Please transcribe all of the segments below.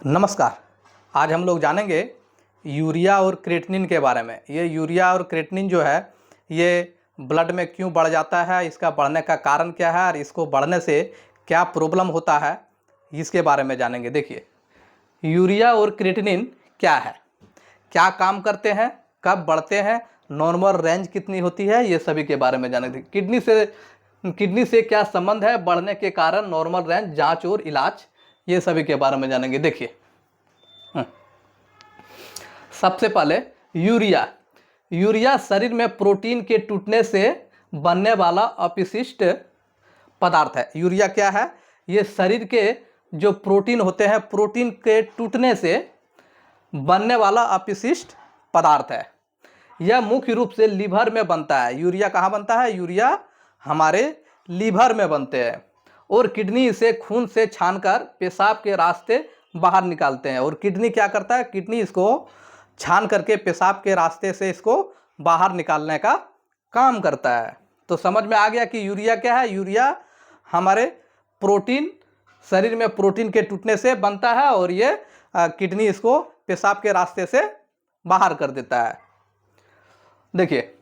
नमस्कार। आज हम लोग जानेंगे यूरिया और क्रेटिनिन के बारे में। ये यूरिया और क्रेटिनिन जो है ये ब्लड में क्यों बढ़ जाता है, इसका बढ़ने का कारण क्या है और इसको बढ़ने से क्या प्रॉब्लम होता है, इसके बारे में जानेंगे। देखिए, यूरिया और क्रेटिनिन क्या है, क्या काम करते हैं, कब बढ़ते हैं, नॉर्मल रेंज कितनी होती है, ये सभी के बारे में जानेंगे। किडनी से क्या संबंध है, बढ़ने के कारण, नॉर्मल रेंज, जांच और इलाज, ये सभी के बारे में जानेंगे। देखिए, सबसे पहले यूरिया शरीर में प्रोटीन के टूटने से बनने वाला अपशिष्ट पदार्थ है। यूरिया क्या है? ये शरीर के जो प्रोटीन होते हैं, प्रोटीन के टूटने से बनने वाला अपशिष्ट पदार्थ है। यह मुख्य रूप से लीवर में बनता है। यूरिया कहाँ बनता है? यूरिया हमारे लीवर में बनते हैं और किडनी इसे खून से छानकर पेशाब के रास्ते बाहर निकालते हैं। और किडनी क्या करता है? किडनी इसको छान करके पेशाब के रास्ते से इसको बाहर निकालने का काम करता है। तो समझ में आ गया कि यूरिया क्या है। यूरिया हमारे प्रोटीन, शरीर में प्रोटीन के टूटने से बनता है और ये किडनी इसको पेशाब के रास्ते से बाहर कर देता है। देखिए,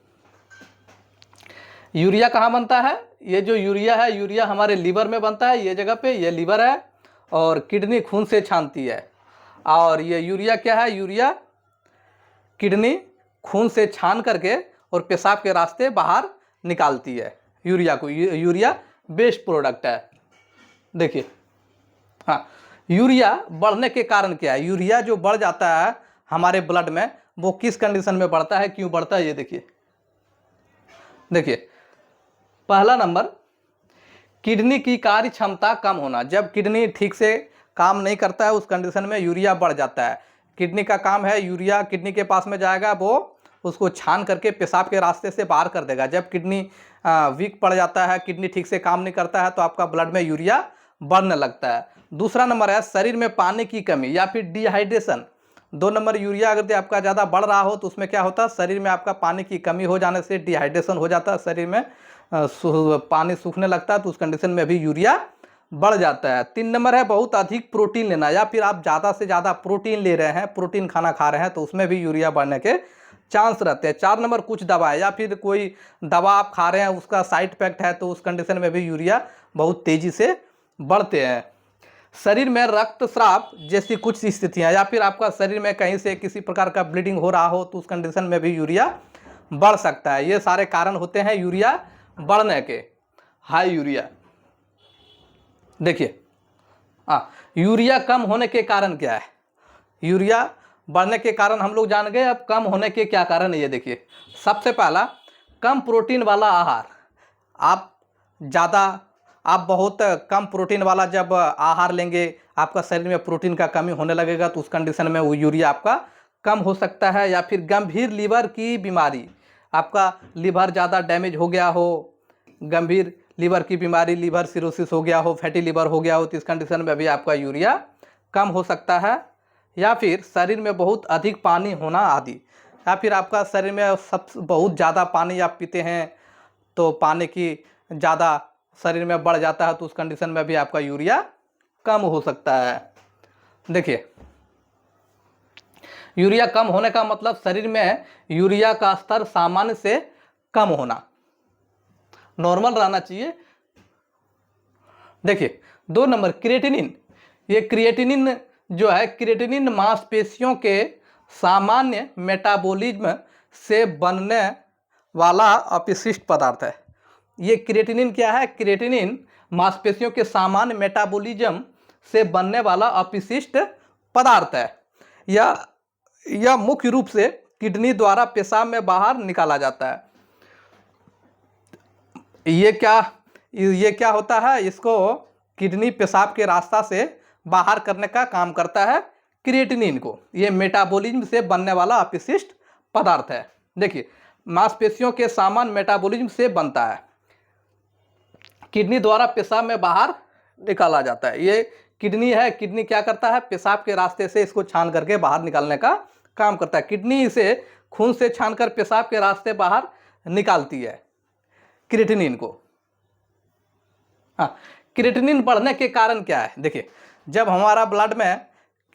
यूरिया कहाँ बनता है? ये जो यूरिया है, यूरिया हमारे लीवर में बनता है। ये जगह पे ये लीवर है और किडनी खून से छानती है। और ये यूरिया क्या है? यूरिया किडनी खून से छान करके और पेशाब के रास्ते बाहर निकालती है। यूरिया बेस्ट प्रोडक्ट है। देखिए, हाँ, यूरिया बढ़ने के कारण क्या है? यूरिया जो बढ़ जाता है हमारे ब्लड में, वो किस कंडीशन में बढ़ता है, क्यों बढ़ता है, ये देखिए, पहला नंबर, किडनी की कार्य क्षमता कम होना। जब किडनी ठीक से काम नहीं करता है उस कंडीशन में यूरिया बढ़ जाता है। किडनी का काम है, यूरिया किडनी के पास में जाएगा, वो उसको छान करके पेशाब के रास्ते से बाहर कर देगा। जब किडनी वीक पड़ जाता है, किडनी ठीक से काम नहीं करता है, तो आपका ब्लड में यूरिया बढ़ने लगता है। दूसरा नंबर है शरीर में पानी की कमी या फिर डिहाइड्रेशन। 2 नंबर, यूरिया अगर आपका ज़्यादा बढ़ रहा हो तो उसमें क्या होता है? शरीर में आपका पानी की कमी हो जाने से डिहाइड्रेशन हो जाता है, शरीर में पानी सूखने लगता है, तो उस कंडीशन में भी यूरिया बढ़ जाता है। 3 नंबर है बहुत अधिक प्रोटीन लेना, या फिर आप ज़्यादा से ज़्यादा प्रोटीन ले रहे हैं, प्रोटीन खाना खा रहे हैं, तो उसमें भी यूरिया बढ़ने के चांस रहते हैं। 4 नंबर, कुछ दवाएं या फिर कोई दवा आप खा रहे हैं, उसका साइड इफेक्ट है, तो उस कंडीशन में भी यूरिया बहुत तेज़ी से बढ़ते हैं। शरीर में रक्तस्राव जैसी कुछ स्थितियाँ, या फिर आपका शरीर में कहीं से किसी प्रकार का ब्लीडिंग हो रहा हो, तो उस कंडीशन में भी यूरिया बढ़ सकता है। ये सारे कारण होते हैं यूरिया बढ़ने के। हाई यूरिया, देखिए, यूरिया कम होने के कारण क्या है? यूरिया बढ़ने के कारण हम लोग जान गए। अब कम होने के क्या कारण है, ये देखिए। सबसे पहला, कम प्रोटीन वाला आहार। आप बहुत कम प्रोटीन वाला जब आहार लेंगे, आपका शरीर में प्रोटीन का कमी होने लगेगा, तो उस कंडीशन में वो यूरिया आपका कम हो सकता है। या फिर गंभीर लीवर की बीमारी, आपका लीवर ज़्यादा डैमेज हो गया हो, गंभीर लीवर की बीमारी, लीवर सिरोसिस हो गया हो, फैटी लीवर हो गया हो, तो इस कंडीशन में भी आपका यूरिया कम हो सकता है। या फिर शरीर में बहुत अधिक पानी होना आदि, या फिर आपका शरीर में बहुत ज़्यादा पानी आप पीते हैं, तो पानी की ज़्यादा शरीर में बढ़ जाता है, तो उस कंडीशन में भी आपका यूरिया कम हो सकता है। देखिए, यूरिया कम होने का मतलब शरीर में यूरिया का स्तर सामान्य से कम होना, नॉर्मल रहना चाहिए। देखिए, 2 नंबर, क्रिएटिनिन। ये क्रिएटिनिन जो है, क्रिएटिनिन मांसपेशियों के सामान्य मेटाबॉलिज्म से बनने वाला अपशिष्ट पदार्थ है। ये क्रिएटिनिन क्या है? क्रिएटिनिन मांसपेशियों के सामान्य मेटाबॉलिज्म से बनने वाला अपशिष्ट पदार्थ है। यह मुख्य रूप से किडनी द्वारा पेशाब में बाहर निकाला जाता है। ये क्या होता है? इसको किडनी पेशाब के रास्ता से बाहर करने का काम करता है क्रिएटिनिन को। ये मेटाबॉलिज्म से बनने वाला अपशिष्ट पदार्थ है। देखिए, मांसपेशियों के सामान्य मेटाबॉलिज्म से बनता है, किडनी द्वारा पेशाब में बाहर निकाला जाता है। ये किडनी है, किडनी क्या करता है? पेशाब के रास्ते से इसको छान करके बाहर निकालने का काम करता है। किडनी इसे खून से छानकर पेशाब के रास्ते बाहर निकालती है क्रिएटिनिन को। हाँ, क्रिएटिनिन बढ़ने के कारण क्या है? देखिए, जब हमारा ब्लड में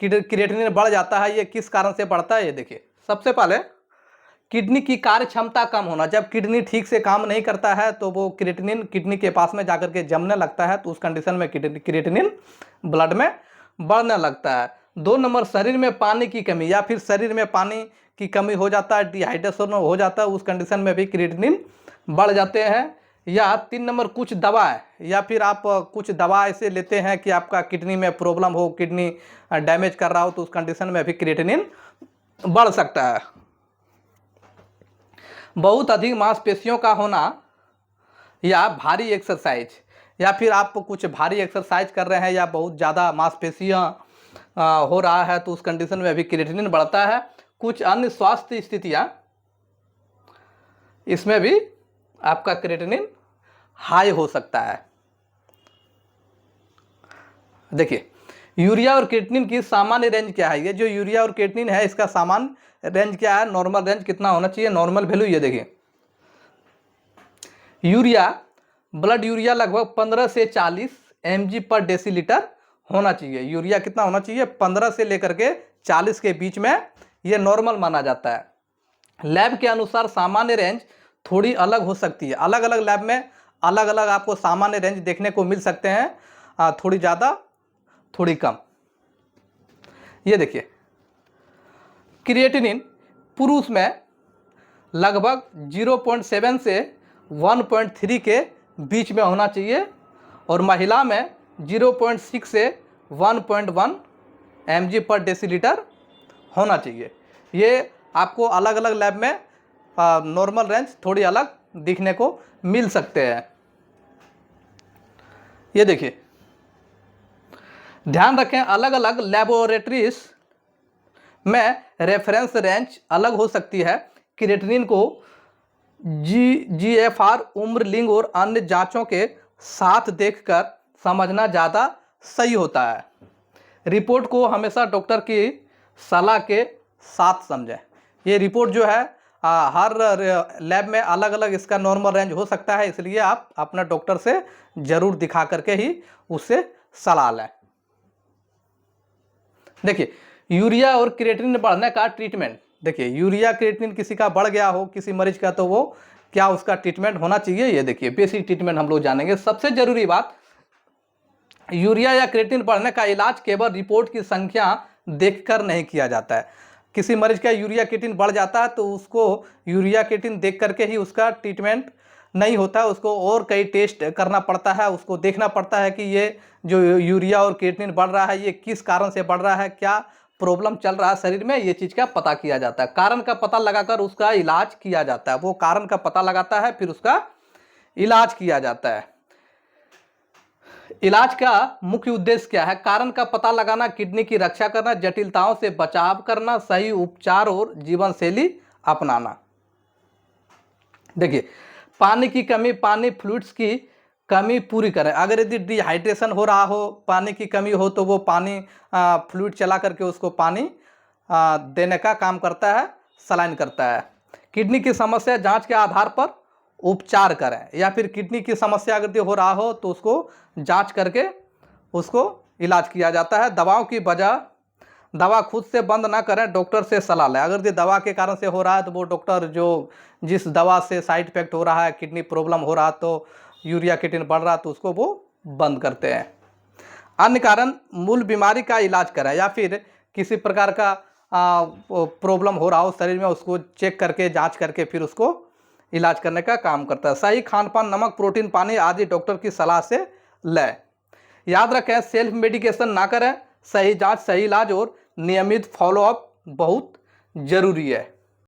क्रिएटिनिन बढ़ जाता है, ये किस कारण से बढ़ता है? ये देखिए, सबसे पहले किडनी की कार्य क्षमता कम होना। जब किडनी ठीक से काम नहीं करता है तो वो क्रिएटिनिन किडनी के पास में जाकर के जमने लगता है, तो उस कंडीशन में क्रिएटिनिन ब्लड में बढ़ने लगता है। 2 नंबर, शरीर में पानी की कमी, या फिर शरीर में पानी की कमी हो जाता है, डिहाइड्रेशन हो जाता है, उस कंडीशन में भी क्रिएटिनिन बढ़ जाते हैं। या 3 नंबर, कुछ दवा, या फिर आप कुछ दवा ऐसे लेते हैं कि आपका किडनी में प्रॉब्लम हो, किडनी डैमेज कर रहा हो, तो उस कंडीशन में भी क्रिएटिनिन बढ़ सकता है। बहुत अधिक मांसपेशियों का होना या भारी एक्सरसाइज, या फिर आप कुछ भारी एक्सरसाइज कर रहे हैं या बहुत ज़्यादा मांसपेशियाँ हो रहा है, तो उस कंडीशन में भी क्रिएटिनिन बढ़ता है। कुछ अन्य स्वास्थ्य स्थितियाँ, इसमें भी आपका क्रिएटिनिन हाई हो सकता है। देखिए, यूरिया और क्रिएटिनिन की सामान्य रेंज क्या है? ये जो यूरिया और क्रिएटिनिन है, इसका सामान्य रेंज क्या है? नॉर्मल रेंज कितना होना चाहिए? नॉर्मल वैल्यू ये देखिए, यूरिया, ब्लड यूरिया लगभग 15 से 40 mg पर डेसीलीटर होना चाहिए। यूरिया कितना होना चाहिए? 15 से लेकर के 40 के बीच में, ये नॉर्मल माना जाता है। लैब के अनुसार सामान्य रेंज थोड़ी अलग हो सकती है। अलग अलग लैब में अलग अलग आपको सामान्य रेंज देखने को मिल सकते हैं, थोड़ी ज़्यादा थोड़ी कम। ये देखिए, क्रिएटिनिन पुरुष में लगभग 0.7 से 1.3 के बीच में होना चाहिए, और महिला में 0.6 से 1.1 mg पर डेसीलीटर होना चाहिए। ये आपको अलग अलग लैब में नॉर्मल रेंज थोड़ी अलग दिखने को मिल सकते हैं। ये देखिए, ध्यान रखें, अलग अलग लैबोरेटरीज में रेफरेंस रेंज अलग हो सकती है। क्रिएटिनिन को GFR, उम्र, लिंग और अन्य जांचों के साथ देखकर समझना ज़्यादा सही होता है। रिपोर्ट को हमेशा डॉक्टर की सलाह के साथ समझें। ये रिपोर्ट जो है हर लैब में अलग अलग इसका नॉर्मल रेंज हो सकता है, इसलिए आप अपना डॉक्टर से ज़रूर दिखा करके ही उससे सलाह लें। देखिए, यूरिया और क्रिएटिनिन बढ़ने का ट्रीटमेंट। देखिए, यूरिया क्रिएटिनिन किसी का बढ़ गया हो, किसी मरीज का, तो वो क्या उसका ट्रीटमेंट होना चाहिए? ये देखिए, बेसिक ट्रीटमेंट हम लोग जानेंगे। सबसे जरूरी बात, यूरिया या क्रिएटिनिन बढ़ने का इलाज केवल रिपोर्ट की संख्या देखकर नहीं किया जाता है। किसी मरीज का यूरिया क्रिएटिनिन बढ़ जाता है तो उसको यूरिया क्रिएटिनिन देख करके ही उसका ट्रीटमेंट नहीं होता है, उसको और कई टेस्ट करना पड़ता है, उसको देखना पड़ता है कि ये जो यूरिया और क्रिएटिनिन बढ़ रहा है, ये किस कारण से बढ़ रहा है, क्या प्रॉब्लम चल रहा है शरीर में, ये चीज़ का पता किया जाता है। कारण का पता लगाकर उसका इलाज किया जाता है। वो कारण का पता लगाता है, फिर उसका इलाज किया जाता है। इलाज का मुख्य उद्देश्य क्या है? कारण का पता लगाना, किडनी की रक्षा करना, जटिलताओं से बचाव करना, सही उपचार और जीवन शैली अपनाना। देखिए, पानी की कमी, पानी फ्लूइड्स की कमी पूरी करें। अगर यदि डिहाइड्रेशन हो रहा हो, पानी की कमी हो, तो वो पानी फ्लूइड चला करके उसको पानी देने का काम करता है, सलाइन करता है। किडनी की समस्या जांच के आधार पर उपचार करें, या फिर किडनी की समस्या अगर हो रहा हो तो उसको जांच करके उसको इलाज किया जाता है। दवाओं की वजह, दवा खुद से बंद ना करें, डॉक्टर से सलाह लें। अगर ये दवा के कारण से हो रहा है तो वो डॉक्टर जो जिस दवा से साइड इफेक्ट हो रहा है, किडनी प्रॉब्लम हो रहा है, तो यूरिया क्रिएटिनिन बढ़ रहा है, तो उसको वो बंद करते हैं। अन्य कारण, मूल बीमारी का इलाज करें, या फिर किसी प्रकार का प्रॉब्लम हो रहा हो शरीर में, उसको चेक करके जांच करके फिर उसको इलाज करने का काम करता है। सही खान पान, नमक, प्रोटीन, पानी आदि डॉक्टर की सलाह से लें। याद रखें, सेल्फ मेडिकेशन ना करें। सही जांच, सही इलाज और नियमित फॉलोअप बहुत जरूरी है।